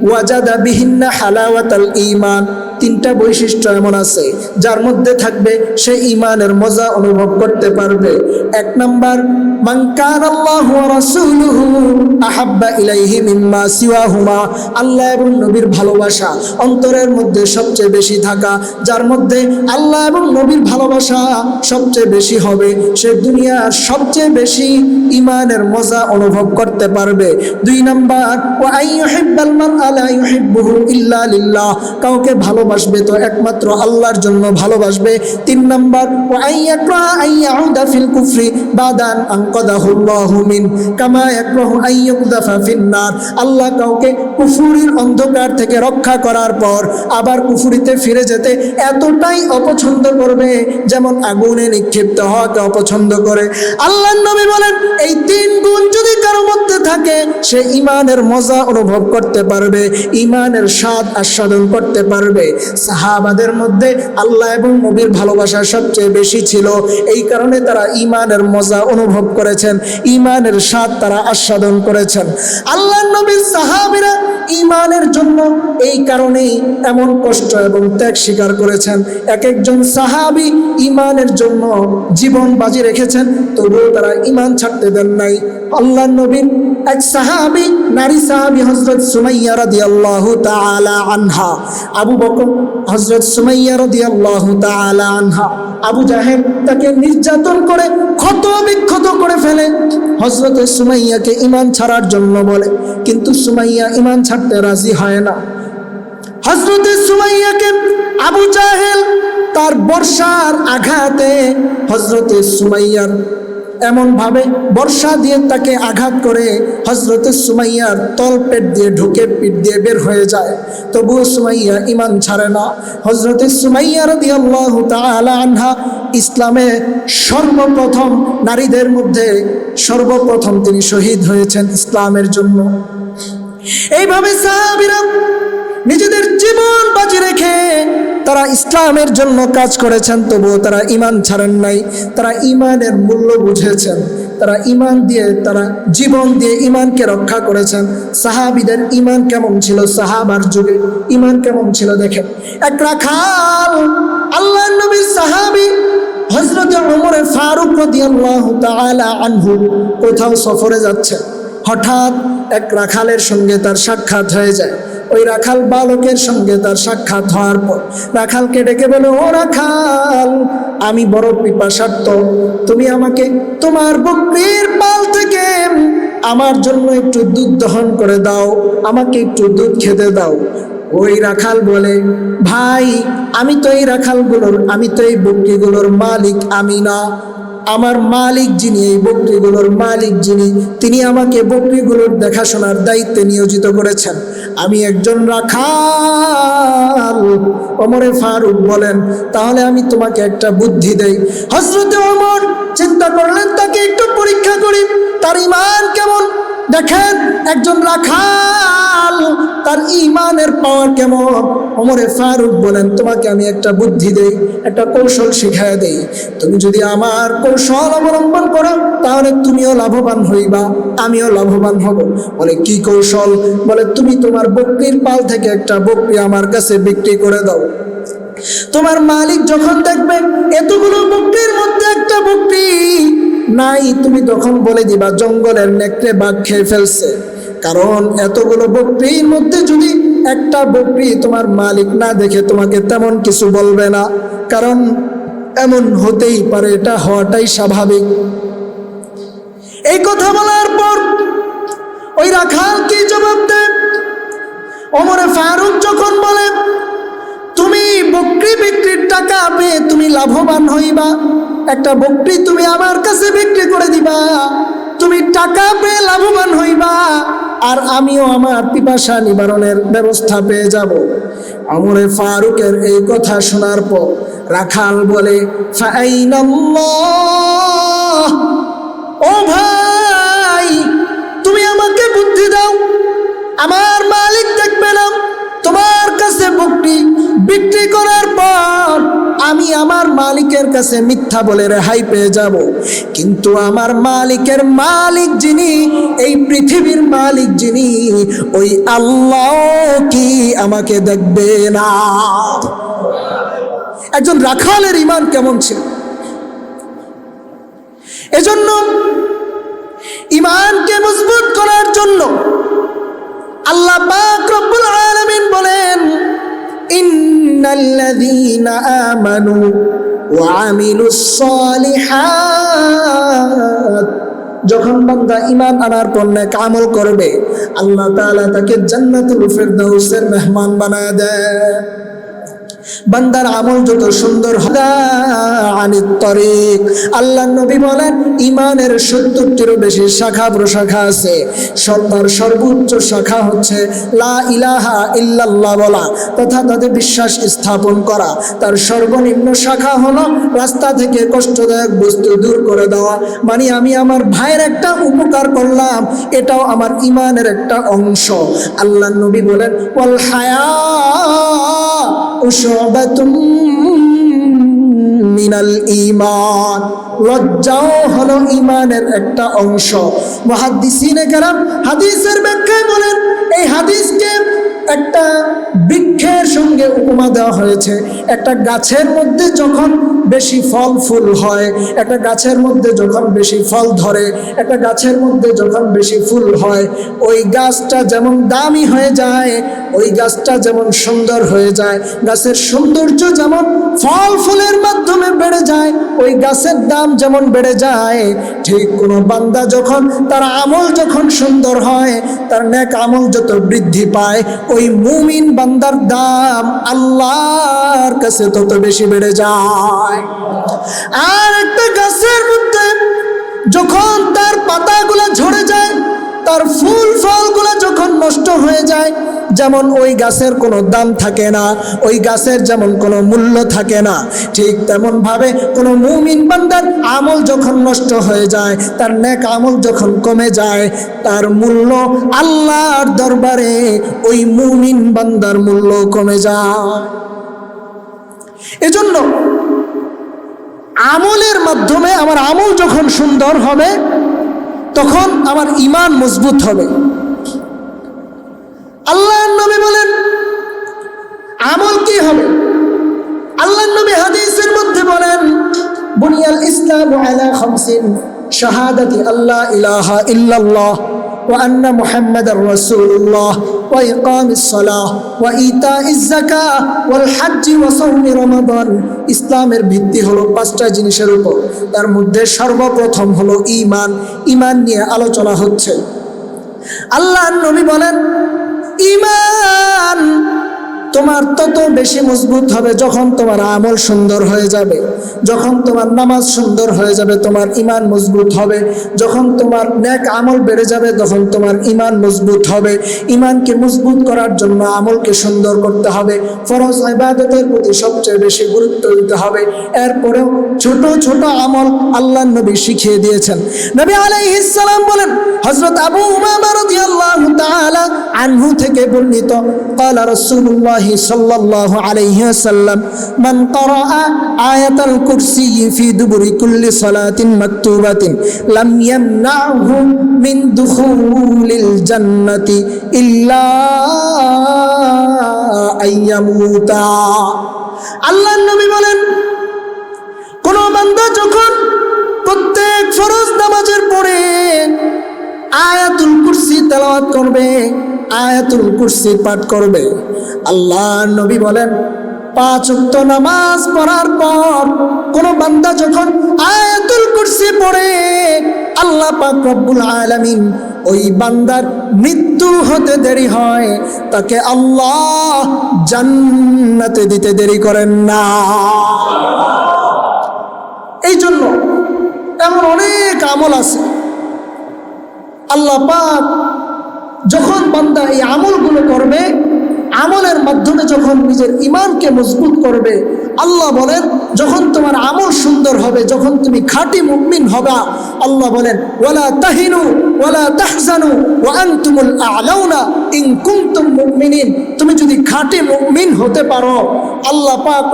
ওয়াজাদা বিহিন্না হালাওয়াতাল ঈমান। 3টা বৈশিষ্ট্য এমন আছে যার মধ্যে থাকবে সে ঈমানের মজা অনুভব করতে পারবে। 1 নাম্বার, মান কানাল্লাহু ওয়া রাসূলুহু আহাব্বা ইলাইহি মিম্মা সিওয়াহুমা। আল্লাহ এবং নবীর ভালোবাসা অন্তরের মধ্যে সবচেয়ে বেশি থাকা, যার মধ্যে আল্লাহ এবং নবীর ভালোবাসা সবচেয়ে বেশি হবে, সে দুনিয়ার সবচেয়ে বেশি ঈমানের মজা অনুভব করতে পারবে। 2 নাম্বার, ওয়া আইয়ুহিব্বাল মারআ লা ইউহিব্বুহু ইল্লা লিল্লাহ। কাউকে ভালোবাসবে তো একমাত্র আল্লাহর জন্য ভালোবাসবে। 3 নাম্বার, ওয়া আইয়াকরা আইয়াউদা ফিল কুফরি বাদান আনকাদাহুল্লাহু মিন কামা ইয়াকরাহু আইয়ুকদাফা ফিন্নার। আল্লাহ কাউকে কুফরির অন্ধকার থেকে রক্ষা করার পর আবার কুফরিতে ফিরে যেতে এতটাই অপছন্দ করবে যেমন আগুনে নিক্ষিপ্ত হওয়াকে অপছন্দ করে। আল্লাহর নবী বলেন, এই 3 গুণ যদি কারো মধ্যে থাকে সে ঈমানের মজা অনুভব করতে পারবে, ঈমানের স্বাদ আস্বাদন করতে পারবে। সাহাবাদের মধ্যে আল্লাহ এবং নবীর ভালোবাসা সবচেয়ে বেশি ছিল, এই কারণে তারা ঈমানের মজা অনুভব করেছেন, ঈমানের স্বাদ তারা আস্বাদন করেছেন। আল্লাহর নবীর সাহাবীরা ঈমানের জন্য এই কারণেই এমন কষ্ট এবং ত্যাগ স্বীকার করেছেন। এক একজন সাহাবী ঈমানের জন্য জীবন বাজি রেখেছেন, তবুও তারা ঈমান ছাড়তে দেন নাই। আল্লাহর নবীর এক সাহাবী, নারী সাহাবী হযরত সুমাইয়া রাদিয়াল্লাহু তাআলা আনহা, আবু বকর, হযরত সুমাইয়া রাদিয়াল্লাহু তাআলা আনহা, আবু জাহেল তাকে নির্যাতন করে ক্ষত বিক্ষত করে ফেলে, হযরত সুমাইয়াকে ঈমান ছাড়ার জন্য বলে, কিন্তু সুমাইয়া ঈমান ছাড়তে রাজি হয় না। হযরত সুমাইয়াকে আবু জাহেল তার বর্ষার আঘাতে হযরত সুমাইয়ার এমন ভাবে বর্ষা দিয়ে তাকে আঘাত করে হযরত সুমাইয়ার তলপেট দিয়ে ঢুকে পিঠ দিয়ে বের হয়ে যায়, তবুও সুমাইয়া ঈমান ছাড়ে না। হযরত সুমাইয়া রাদিয়াল্লাহু তাআলা আনহা ইসলামে সর্বপ্রথম নারীদের মধ্যে সর্বপ্রথম তিনি শহীদ হয়েছেন ইসলামের জন্য। এইভাবে সাহাবীরা নিজেদের জীবন বাজি রেখে তারা ইসলামের জন্য কাজ করেছেন, তবুও তারা ঈমান ছাড়েন নাই। তারা ঈমানের মূল্য বুঝেছেন, তারা ঈমান দিয়ে, তারা জীবন দিয়ে ঈমানকে রক্ষা করেছেন। সাহাবীদের ঈমান কেমন ছিল, সাহাবার যুগে ঈমান কেমন ছিল দেখেন। এক রাখাল, আল্লাহর নবীর সাহাবী হযরত ওমর ফারুক রাদিয়াল্লাহু তাআলা আনহু কোথাও সফরে যাচ্ছে, হঠাৎ এক রাখালের সঙ্গে তার সাক্ষাৎ হয়ে যায়। ওই রাখাল বালকের সঙ্গে তার সাক্ষাৎ হওয়ার পর রাখালকে ডেকে বলে, ও রাখাল, আমি বড় পিপাসার্ত, তুমি আমাকে তোমার বকরির পাল থেকে আমার জন্য একটু দুধ দহন করে দাও, আমাকে একটু দুধ খেতে দাও। ওই রাখাল বলে, ভাই, আমি তো এই বকরিগুলোর মালিক আমি না, আমার মালিক যিনি, এই বকরিগুলোর মালিক যিনি, তিনি আমাকে বকরিগুলোর দেখাশোনার দায়িত্বে নিয়োজিত করেছেন, আমি একজন রাখাল। ওমরে ফারুক বলেন, তাহলে আমি তোমাকে একটা বুদ্ধি দেই। হযরত ওমর চিন্তা করলেন, তাকে একটু পরীক্ষা করি, তার ঈমান কেমন। দেখেন একজন রাখাল তার ঈমানের পাওয়ার কেমন। ওমরে ফারুক বলেন, তোমাকে আমি একটা বুদ্ধি দেই, একটা কৌশল শিখায় দেই, তুমি যদি আমার কৌশল অবলম্বন করো তাহলে তুমিও লাভবান হইবা, আমিও লাভবান হব। বলে কি কৌশল? বলে তুমি তোমার বকরির পাল থেকে একটা বকরি আমার কাছে বিক্রি করে দাও। তোমার মালিক যখন দেখবে এতগুলো বকরির মধ্যে একটা বকরি নাই, তুমি তখন বলে দিবা জঙ্গলের নেকড়ে বাঘ খেয়ে ফেলছে। কারণ এতগুলো বকরির মধ্যে যদি একটা বকরি তোমার মালিক না দেখে তোমাকে তেমন কিছু বলবে না, কারণ এমন হতেই পারে, এটা হওয়াটাই স্বাভাবিক। এই কথা বলার পর ওই রাখাল কি জবাব দেয়? ওমরে ফারুক যখন বলে তুমি বকরি বিক্রির টাকা পেয়ে তুমি লাভবান হইবা, একটা বকরি তুমি আমার কাছে বিক্রি করে দিবা, তুমি টাকা পেয়ে লাভবান হইবা, আর আমিও আমার পিপাসা নিবারণের ব্যবস্থা পেয়ে যাব। ওমরে ফারুকের এই কথা শোনার পর রাখাল বলে, ফাআইনাল্লাহ, ও ভাই তুমি আমাকে বুদ্ধি দাও, আমার মালিক দেখবে না তোমার কাছে বকরি বিক্রি করার পর আমি আমার মালিকের কাছে মিথ্যা বলে রেহাই পেয়ে যাব, কিন্তু আমার মালিকের মালিক যিনি, এই পৃথিবীর মালিক যিনি, ওই আল্লাহ কি আমাকে দেখবে না? একজন রাখালের ঈমান কেমন ছিল! এজন্য ঈমানকে মজবুত করার জন্য আল্লাহ পাক রব্বুল আলামিন বলেন, ইন্নাল্লাযীনা আমানু ওয়া আমিলুস সালিহাত, যখন বান্দা ঈমান আনার পর নেক আমল করবে আল্লাহ তাআলা তাকে জান্নাতুল ফিরদাউসের মেহমান বানায় দেয়। বান্দার আমল যত সুন্দর হবে আনিত তরিক, আল্লাহ নবী বলেন ঈমানের 70টিরও বেশি শাখা প্রশাখা আছে। তার সর্বোচ্চ শাখা হচ্ছে লা ইলাহা ইল্লাল্লাহ বলা তথা তাতে বিশ্বাস স্থাপন করা। তার সর্বনিম্ন শাখা হলো রাস্তা থেকে কষ্টদায়ক বস্তু দূর করে দেওয়া, মানে আমি আমার ভাইয়ের একটা উপকার করলাম, এটাও আমার ঈমানের একটা অংশ। আল্লাহ নবী বলেন, ওয়াল হায়া মিনাল ঈমান, লজ্জাও হলো ঈমানের একটা অংশ। মুহাদ্দিসিনে কেরাম হাদিসের ব্যাখ্যায় বলেন, এই হাদিসকে একটা বৃক্ষের সঙ্গে উপমা দেওয়া হয়েছে। একটা গাছের মধ্যে যখন বেশি ফল ফুল হয়, একটা গাছের মধ্যে যখন বেশি ফল ধরে, একটা গাছের মধ্যে যখন বেশি ফুল হয়, ওই গাছটা যেমন দামি হয়ে যায়, ওই গাছটা যেমন সুন্দর হয়ে যায়, গাছের সৌন্দর্য যেমন ফল ফুলের মাধ্যমে বেড়ে যায়, ওই গাছের দাম যেমন বেড়ে যায়, ঠিক কোনো বান্দা যখন তার আমল যখন সুন্দর হয়, তার নেক আমল যত বৃদ্ধি পায়, ওই মুমিন বান্দার দাম আল্লাহর কাছে তত বেশি বেড়ে যায়। আর একটা গাছের মধ্যে যখন তার পাতাগুলো ঝরে যায়, তার ফুল ফলগুলো যখন নষ্ট হয়ে যায়, যেমন ওই গাছের কোনো দাম থাকে না, ওই গাছের যেমন কোনো মূল্য থাকে না, ঠিক তেমন ভাবে কোনো মুমিন বান্দার আমল যখন নষ্ট হয়ে যায়, তার নেক আমল যখন কমে যায়, তার মূল্য আল্লাহর দরবারে ওই মুমিন বান্দার মূল্য কমে যায়। এজন্য আমলের মাধ্যমে আমার আমল যখন সুন্দর হবে তখন আমার ঈমান মজবুত হবে। আল্লাহর নবী বলেন আমল কি হবে? আল্লাহর নবী হাদিসের মধ্যে বলেন, বুনিয়াল ইসলামু আলা খামসিন, শাহাদাতি আল্লা ইলাহা ইল্লাল্লাহ ওয়া আন্না মুহাম্মাদার রাসূলুল্লাহ ওয়া ইকামিস সালাহ ওয়া ইতাইজ যাকাহ ওয়াল হজ্জ ওয়া সাওমি রমাদান। ইসলামের ভিত্তি হলো 5টা জিনিসের উপর, তার মধ্যে সর্বপ্রথম হলো ঈমান। ঈমান নিয়ে আলোচনা হচ্ছে। আল্লাহর নবী বলেন ঈমান তোমার তত বেশি মজবুত হবে যখন তোমার আমল সুন্দর হয়ে যাবে, যখন তোমার নামাজ সুন্দর হয়ে যাবে তোমার ঈমান মজবুত হবে, যখন তোমার নেক আমল বেড়ে যাবে তখন তোমার ঈমান মজবুত হবে। ঈমানকে মজবুত করার জন্য আমলকে সুন্দর করতে হবে, ফরজ ইবাদতের প্রতি সবচেয়ে বেশি গুরুত্ব দিতে হবে। এরপরেও ছোট ছোট আমল আল্লাহর নবী শিখিয়ে দিয়েছেন। নবী আলাইহিস সালাম বলেন, হযরত আবু উমামা রাদিয়াল্লাহু তাআলা আনহু থেকে বর্ণিত, قال رسول الله صلى الله عليه وسلم من قرأ آية الكرسي في دبر كل صلاة مكتوبة لم يمنعه من دخول الجنة إلا أن يموت। আল্লাহর নবী বলেন, কোন বান্দা যখন প্রত্যেক ফরজ নামাজের পরে আয়াতুল কুরসি তেলাওয়াত করবে, আয়াতুল কুরসি পাঠ করবে, আল্লাহর নবী বলেন 5 ওয়াক্ত নামাজ পড়ার পর কোন বান্দা যখন আয়াতুল কুরসি পড়ে, আল্লাহ পাক রব্বুল আলামিন ওই বান্দার মৃত্যু হতে দেরি হয়, তাকে আল্লাহ জান্নাতে দিতে দেরি করেন না। এই জন্য এমন অনেক আমল আছে, আল্লাহ পাক যখন বান্দা এই আমলগুলো করবে, আমলের মাধ্যমে যখন নিজের ঈমানকে মজবুত করবে, আল্লাহ বলেন যখন তোমার আমল সুন্দর হবে, যখন তুমি খাঁটি মুমিন হবা, আল্লাহ বলেন ওয়ালা তাহিনু ওয়ালা তাহজানু ওয়া আনতুমুল আ'লাউনা ইন কুনতুম মুমিনিন। তুমি যদি খাঁটি মুমিন হতে পারো, আল্লাহ পাক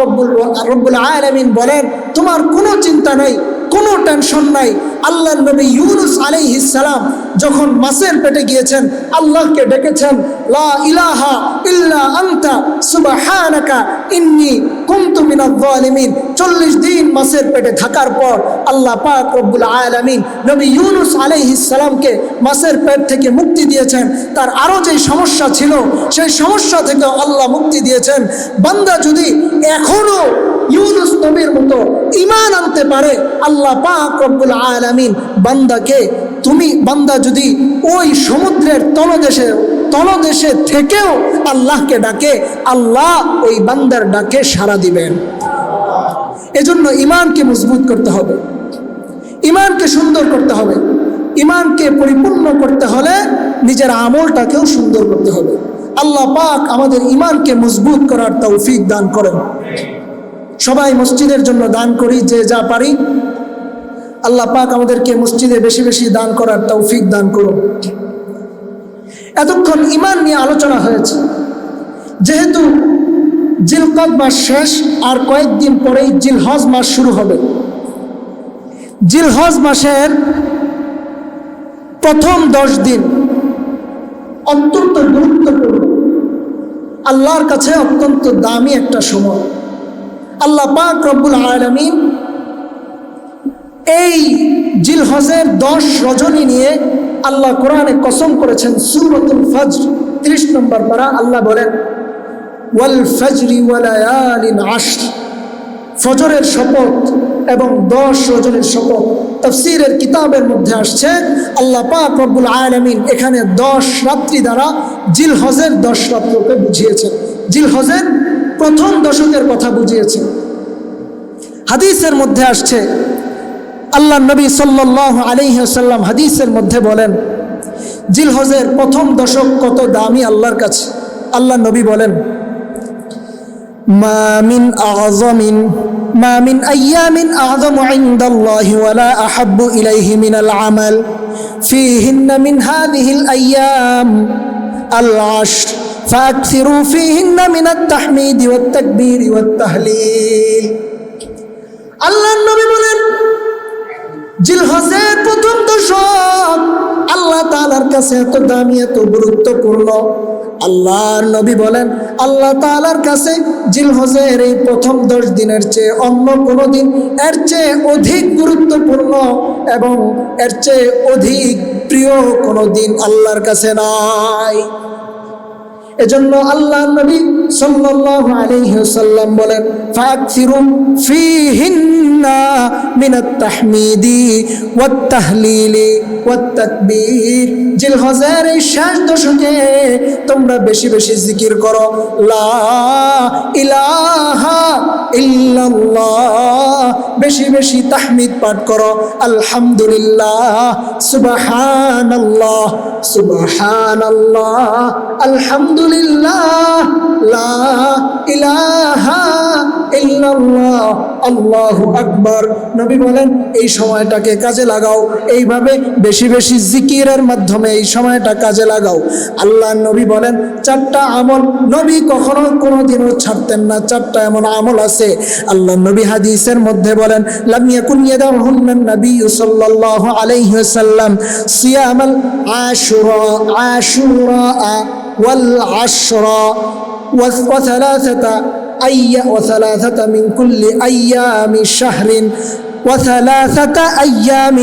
রব্বুল আলামিন বলেন তোমার কোনো চিন্তা নাই, কোনো টেনশন নাই। আল্লাহর নবী ইউনুস আলাইহিস সালাম যখন মাছের পেটে গিয়েছেন, আল্লাহকে ডেকেছেন, লা ইলাহা ইল্লা আনতা সুবহানাকা ইন্নী কুনতু মিনাজ জালিমিন। 40 দিন মাছের পেটে থাকার পর আল্লাহ পাক রব্বুল আলামিন নবী ইউনুস আলাইহিস সালামকে মাছের পেট থেকে মুক্তি দিয়েছেন। তার আরো যে সমস্যা ছিল সেই সমস্যা থেকে আল্লাহ মুক্তি দিয়েছেন। বান্দা যদি এখনো ইউনুস নবীর মতো ঈমান আনতে পারে, আল্লাহ পাক রব্বুল আলামিন বান্দাকে, বান্দা যদি ওই সমুদ্রের তলদেশে থেকেও আল্লাহকে ডাকে, আল্লাহ ওই বান্দার ডাকে সাড়া দিবেন। এজন্য ঈমানকে মজবুত করতে হবে, ঈমানকে সুন্দর করতে হবে। ঈমানকে পরিপূর্ণ করতে হলে নিজের আমলটাকেও সুন্দর করতে হবে। আল্লাহ পাক আমাদের ঈমানকে মজবুত করার তৌফিক দান করেন। সবাই মসজিদের জন্য দান করি, যে যা পারি। আল্লাহ পাক আমাদেরকে মসজিদে বেশি বেশি দান করার তৌফিক দান করুন। এতক্ষণ ঈমান নিয়ে আলোচনা হয়েছে। যেহেতু জিলকদ মাস শেষ, আর কয়েকদিন পরেই জিলহজ মাস শুরু হবে। জিলহজ মাসের প্রথম 10 দিন অত্যন্ত গুরুত্বপূর্ণ, আল্লাহর কাছে অত্যন্ত দামি একটা সময়। আল্লাহ পাক রব্বুল আলামিন এই জিলহজের 10 রজনী নিয়ে আল্লাহ কোরআনে কসম করেছেন। সূরাতুল ফজর 30 নম্বর পারা আল্লাহ বলেন, ওয়াল ফজরি ওয়া লায়ালিন আশর, ফজরের শপথ এবং 10 রজনীর শপথ। তাফসীরের কিতাবের মধ্যে আসছে আল্লাহ পাক রব্বুল আলামিন এখানে 10 রাত্রি দ্বারা জিলহজের 10 রাত্রকে বুঝিয়েছেন, জিলহজের প্রথম দশকের কথা বুঝিয়েছেন। হাদিসের মধ্যে আসছে, আল্লাহ নবী সাল্লাল্লাহু আলাইহি ওয়াসাল্লাম হাদিসের মধ্যে বলেন, জিলহজের প্রথম দশক কত দামি আল্লাহর কাছে। আল্লাহ নবী বলেন, মা মিন আইয়ামিন আযমু ইনদাল্লাহি ওয়ালা আহাব্বু ইলাইহি মিনাল আমাল ফীহিন্না মিন হাযিহিল আইয়াম আল আশর ফাকসিরু ফীহিন্না মিনাত তাহমিদি ওয়াত তাকবীর ওয়াত তাহলিল। আল্লাহর নবী বলেন, জিলহজের প্রথম দশক আল্লাহ তাআলার কাছে এত দামি, এত গুরুত্বপূর্ণ। আল্লাহর নবী বলেন, আল্লাহ তাআলার কাছে জিলহজের এই প্রথম 10 দিনের চেয়ে অন্য কোনো দিন এর চেয়ে অধিক গুরুত্বপূর্ণ এবং এর চেয়ে অধিক প্রিয় কোনো দিন আল্লাহর কাছে নাই। এজন্য আল্লাহ নবী সাল্লাল্লাহু আলাইহি ওয়াসাল্লাম বলেন ফাকসিরু ফীহিন্না মিনাত তাহমিদি ওয়াত তাহলিলি ওয়াত তাকবীর। জিলহজের এই শেষ দশকে তোমরা বেশি বেশি জিকির করো, লা ইলাহা ইল্লাল্লাহ, বেশি বেশি তাহমিদ পাঠ করো, আলহামদুলিল্লাহ, সুবহানাল্লাহ সুবহানাল্লাহ, আলহামদুলিল্লাহ, লা ইলাহা ইল্লাল্লাহ, আল্লাহু আকবার। নবী বলেন এই সময়টাকে কাজে লাগাও, এইভাবে বেশি বেশি জিকিরের মাধ্যমে এই সময়টা কাজে লাগাও। আল্লাহ নবী বলেন চারটা আমল নবী কখনো কোনোদিনও ছাড়তেন না। চারটা এমন আমল আছে আল্লাহ নবী হাদিসের মধ্যে বলেন লাম ইয়াকুন ইয়াদাহুন্নান নবী সাল্লাল্লাহু আলাইহি ওয়াসাল্লাম সিয়ামাল আশুরা ওয়াল আশরা وثلاثة من كل أيام شهر وثلاثة أيام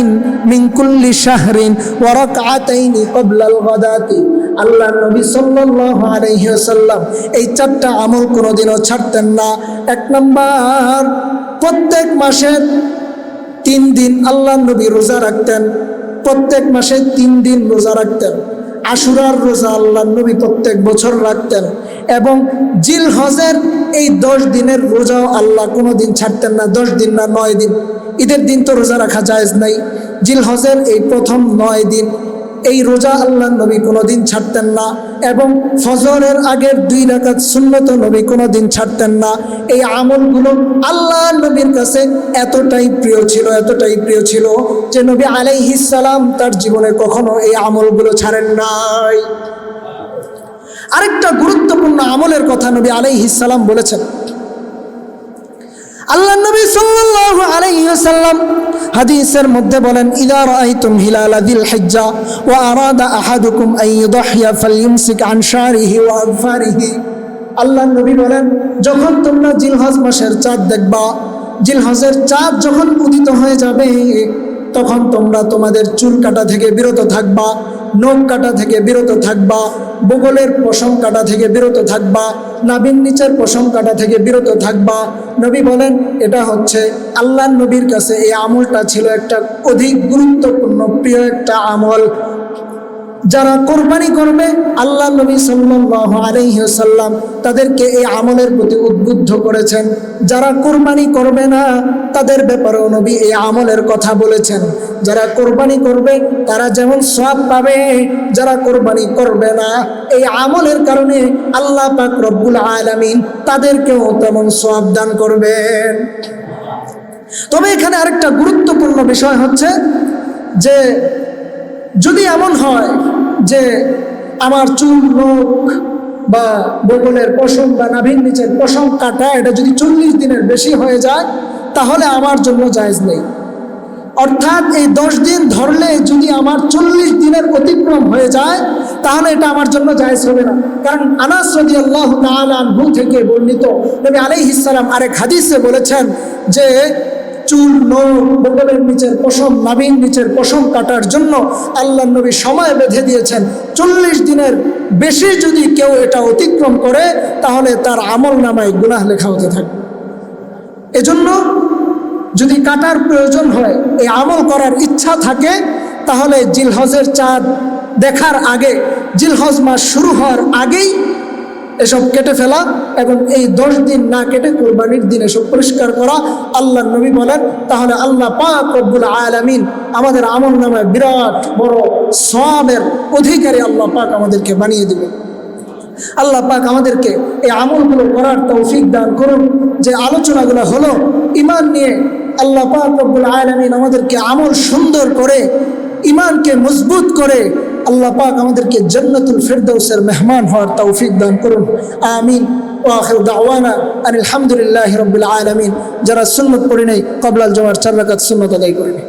من كل شهر وركعتين قبل الغداة। আল্লাহ নবী সাল্লাল্লাহু আলাইহি ওয়াসাল্লাম এই চারটা আমল কোনোদিনও ছাড়তেন না। এক নাম্বার, প্রত্যেক মাসে 3 দিন আল্লাহ নবী রোজা রাখতেন। প্রত্যেক মাসে 3 দিন রোজা রাখতেন। আশুরার রোজা আল্লাহ নবী প্রত্যেক বছর রাখতেন এবং জিলহজের এই 10 দিনের রোজাও আল্লাহ কোনো দিন ছাড়তেন না। 10 দিন না 9 দিন, ঈদের দিন তো রোজা রাখা জায়েজ নাই। জিলহজের এই প্রথম 9 দিন এই রোজা আল্লাহ নবী কোনো দিন ছাড়তেন না এবং ফজরের আগের 2 রাকাত সুন্নত নবী কোনো দিন ছাড়তেন না। এই আমলগুলো আল্লাহ নবীর কাছে এতটাই প্রিয় ছিল, এতটাই প্রিয় ছিল যে নবী আলাইহিস সালাম তার জীবনে কখনো এই আমলগুলো ছাড়েন নাই। আরেকটা গুরুত্বপূর্ণ আমলের কথা নবী আলাইহিস সালাম বলেছেন। আল্লাহ নবী সাল্লাল্লাহু আলাইহি ওয়াসাল্লাম হাদিসের মধ্যে বলেন ইযা রাআইতুম হিলাল যিল হিজ্জা ওয়া আরাদা আহাদুকুম আন ইউদহিয়া ফালইউমসিক আন শারিহি ওয়া আযফারিহি। আল্লাহ নবী বলেন যখন তোমরা জিলহজ মাসের চাঁদ দেখবা, জিলহজের চাঁদ যখন উদিত হয়ে যাবে তখন তোমরা তোমাদের চুল কাটা থেকে বিরত থাকবা, নখ কাটা থেকে বিরত থাকবা, বগলের পশম কাটা থেকে বিরত থাকবা, নাভির নিচের পশম কাটা থেকে বিরত থাকবা। নবী বলেন এটা হচ্ছে আল্লাহ নবীর কাছে এই আমলটা ছিল একটা অধিক গুরুত্বপূর্ণ প্রিয় একটা আমল। যারা কোরবানি করবে আল্লাহ নবী সাল্লাল্লাহু আলাইহি ওয়াসাল্লাম তাদেরকে এই আমলের প্রতি উদ্বুদ্ধ করেছেন। যারা কোরবানি করবে না তাদের ব্যাপারেও নবী এই আমলের কথা বলেছেন। যারা কোরবানি করবে তারা যেমন সওয়াব পাবে, যারা কোরবানি করবে না এই আমলের কারণে আল্লাহ পাক রব্বুল আলামিন তাদেরকেও তেমন সওয়াব দান করবেন। তবে এখানে আরেকটা গুরুত্বপূর্ণ বিষয় হচ্ছে যে যদি এমন হয় যে আমার চুল, নখ বা বগলের পশম বা নাভির নিচের পশম কাটা এটা যদি 40 দিনের বেশি হয়ে যায় তাহলে আমার জন্য জায়েজ নেই। অর্থাৎ এই 10 দিন ধরলে যদি আমার 40 দিনের অতিক্রম হয়ে যায় তাহলে এটা আমার জন্য জায়েজ হবে না। কারণ আনাস রাদিয়াল্লাহু তাআলা আনহু থেকে বর্ণিত নবী আলাইহিস সালাম আরেক হাদিসে বলেছেন যে চুল, নখ, বগলের নিচের পশম, নাভির নিচের পশম কাটার জন্য আল্লাহ নবী সময় বেঁধে দিয়েছেন। 40 দিনের বেশি যদি কেউ এটা অতিক্রম করে তাহলে তার আমল নামায় গুনাহ লেখা হতে থাকে। এজন্য যদি কাটার প্রয়োজন হয়, এই আমল করার ইচ্ছা থাকে, তাহলে জিলহজের চাঁদ দেখার আগে, জিলহজ মাস শুরু হওয়ার আগেই এসব কেটে ফেলা এবং এই 10 দিন না কেটে কুরবানির দিন এসব পরিষ্কার করা। আল্লাহ নবী বলেন তাহলে আল্লাহ পাক রব্বুল আলামিন আমাদের আমল নামায় বিরাট বড় সওয়াবের অধিকারী আল্লাহ পাক আমাদেরকে বানিয়ে দিবে। আল্লাহ পাক আমাদেরকে এই আমলগুলো করার তৌফিক দান করুন। যে আলোচনাগুলো হলো ঈমান নিয়ে, আল্লাহ পাক রব্বুল আলামিন আমাদেরকে আমল সুন্দর করে ঈমানকে মজবুত করে আল্লাহ পাক আমাদেরকে জান্নাতুল ফিরদাউসের মেহমান হওয়ার তৌফিক দান করুন। আমিন। ওয়া আখিরু দাওয়ানা আলহামদুলিল্লাহি রাব্বিল আলামিন। যারা সুন্নাত পড়ে নেই ক্বাবলাল জুমার 4 রাকাত সুন্নাত আদায় করে নেই।